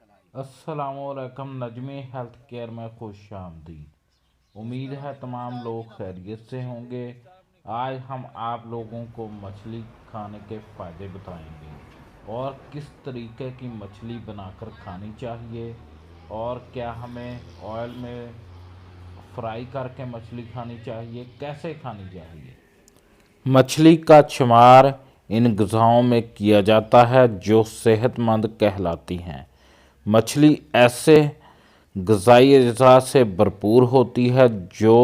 अस्सलाम वालेकुम। Najmi health care में खुश आमदीद। उम्मीद है तमाम लोग खैरियत से होंगे। आज हम आप लोगों को मछली खाने के फ़ायदे बताएंगे और किस तरीके की मछली बनाकर खानी चाहिए और क्या हमें ऑयल में फ्राई करके मछली खानी चाहिए, कैसे खानी चाहिए। मछली का शुमार इन ग़िज़ाओं में किया जाता है जो सेहतमंद कहलाती हैं। मछली ऐसे ग़िज़ाई अज्जा से भरपूर होती है जो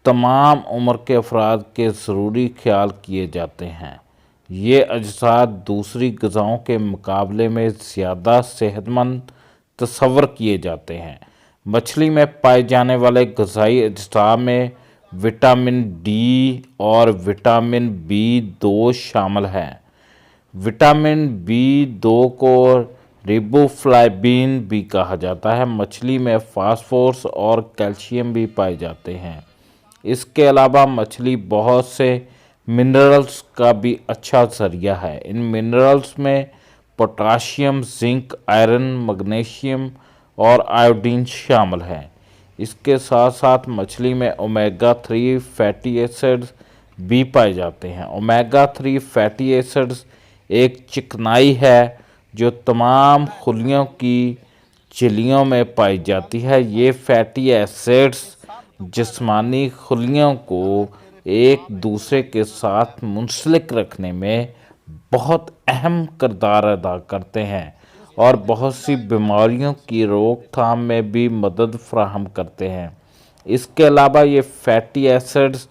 तमाम उम्र के अफराद के ज़रूरी ख्याल किए जाते हैं। ये अज्जा दूसरी ग़िज़ाओं के मुकाबले में ज़्यादा सेहतमंद तस्वर किए जाते हैं। मछली में पाए जाने वाले ग़िज़ाई अज्जा में विटामिन डी और विटामिन बी2 शामिल हैं। विटामिन बी2 को रिबोफ्लाविन भी कहा जाता है। मछली में फास्फोरस और कैल्शियम भी पाए जाते हैं। इसके अलावा मछली बहुत से मिनरल्स का भी अच्छा ज़रिया है। इन मिनरल्स में पोटाशियम, जिंक, आयरन, मैग्नीशियम और आयोडीन शामिल है। इसके साथ साथ मछली में ओमेगा 3 फैटी एसिड्स भी पाए जाते हैं। ओमेगा 3 फैटी एसिड्स एक चिकनाई है जो तमाम खुलियों की झिल्लियों में पाई जाती है। ये फैटी एसिड्स जिस्मानी खुलियों को एक दूसरे के साथ मुंसलिक रखने में बहुत अहम किरदार अदा करते हैं और बहुत सी बीमारियों की रोकथाम में भी मदद फराहम करते हैं। इसके अलावा ये फैटी एसिड्स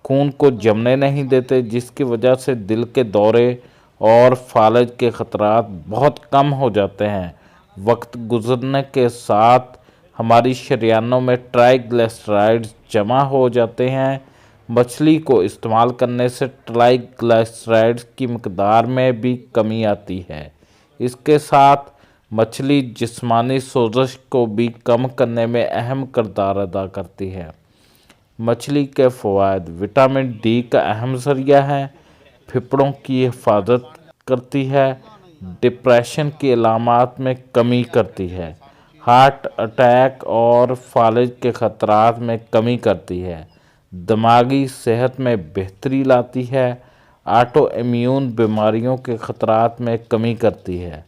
खून को जमने नहीं देते, जिसकी वजह से दिल के दौरे और फालज के ख़तरात बहुत कम हो जाते हैं। वक्त गुजरने के साथ हमारी शरीयानों में ट्राइग्लिसराइड्स जमा हो जाते हैं। मछली को इस्तेमाल करने से ट्राइग्लिसराइड्स की मकदार में भी कमी आती है। इसके साथ मछली जिस्मानी सोजश को भी कम करने में अहम किरदार अदा करती है। मछली के फ़वाद: विटामिन डी का अहम ज़रिया है, फेफड़ों की हिफाजत करती है, डिप्रेशन की अलामात में कमी करती है, हार्ट अटैक और फालज के ख़तरात में कमी करती है, दिमागी सेहत में बेहतरी लाती है, ऑटो इम्यून बीमारियों के ख़तरात में कमी करती है,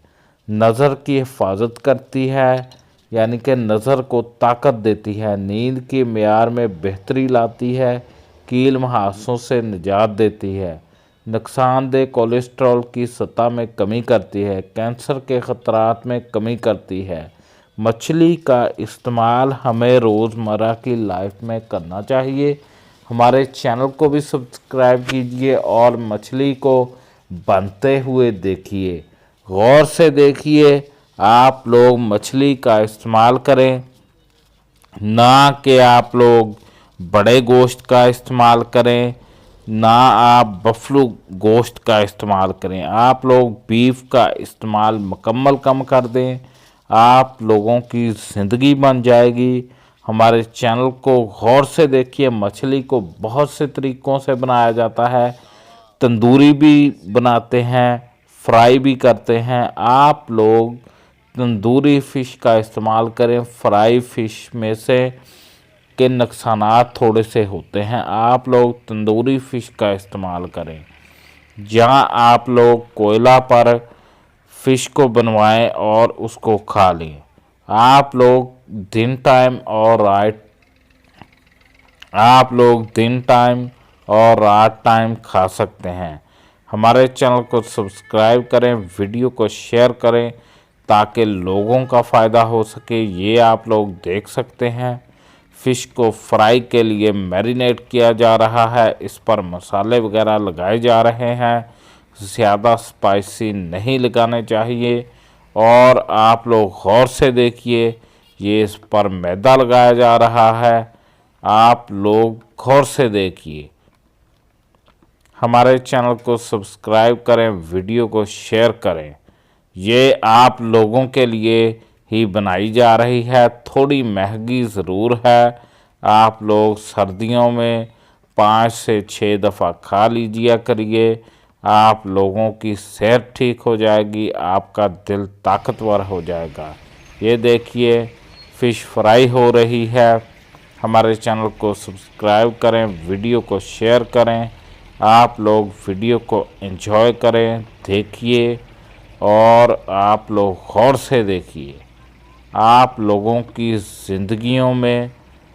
नज़र की हिफाजत करती है यानी कि नज़र को ताकत देती है, नींद के मेयार में बेहतरी लाती है, कील मुहासों से निजात देती है, नुकसानदेह कोलेस्ट्रॉल की सतह में कमी करती है, कैंसर के ख़तरात में कमी करती है। मछली का इस्तेमाल हमें रोज़मर्रा की लाइफ में करना चाहिए। हमारे चैनल को भी सब्सक्राइब कीजिए और मछली को बनते हुए देखिए, गौर से देखिए। आप लोग मछली का इस्तेमाल करें, ना कि आप लोग बड़े गोश्त का इस्तेमाल करें, ना आप बफलू गोश्त का इस्तेमाल करें। आप लोग बीफ का इस्तेमाल मुकम्मल कम कर दें, आप लोगों की ज़िंदगी बन जाएगी। हमारे चैनल को गौर से देखिए। मछली को बहुत से तरीक़ों से बनाया जाता है, तंदूरी भी बनाते हैं, फ्राई भी करते हैं। आप लोग तंदूरी फ़िश का इस्तेमाल करें। फ्राई फ़िश में से के नुकसानात थोड़े से होते हैं, आप लोग तंदूरी फ़िश का इस्तेमाल करें। जहां आप लोग कोयला पर फ़िश को बनवाएं और उसको खा लें। आप लोग दिन टाइम और रात टाइम खा सकते हैं। हमारे चैनल को सब्सक्राइब करें, वीडियो को शेयर करें ताकि लोगों का फ़ायदा हो सके। ये आप लोग देख सकते हैं, फ़िश को फ्राई के लिए मैरिनेट किया जा रहा है, इस पर मसाले वगैरह लगाए जा रहे हैं। ज़्यादा स्पाइसी नहीं लगाने चाहिए। और आप लोग गौर से देखिए, ये इस पर मैदा लगाया जा रहा है, आप लोग गौर से देखिए। हमारे चैनल को सब्सक्राइब करें, वीडियो को शेयर करें। ये आप लोगों के लिए ही बनाई जा रही है, थोड़ी महंगी ज़रूर है। आप लोग सर्दियों में 5 से 6 दफ़ा खा लीजिए करिए آپ لوگوں کی صحت ٹھیک ہو جائے گی، آپ کا دل طاقتور ہو جائے گا۔ یہ دیکھیے فش فرائی ہو رہی ہے۔ ہمارے چینل کو سبسکرائب کریں، ویڈیو کو شیئر کریں، آپ لوگ ویڈیو کو انجوائے کریں، دیکھیے اور آپ لوگ غور سے دیکھیے۔ آپ لوگوں کی زندگیوں میں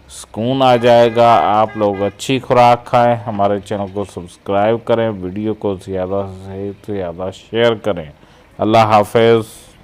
سکون آ جائے گا، آپ لوگ اچھی خوراک کھائیں۔ ہمارے چینل کو سبسکرائب کریں، ویڈیو کو زیادہ سے زیادہ شیئر کریں۔ اللہ حافظ۔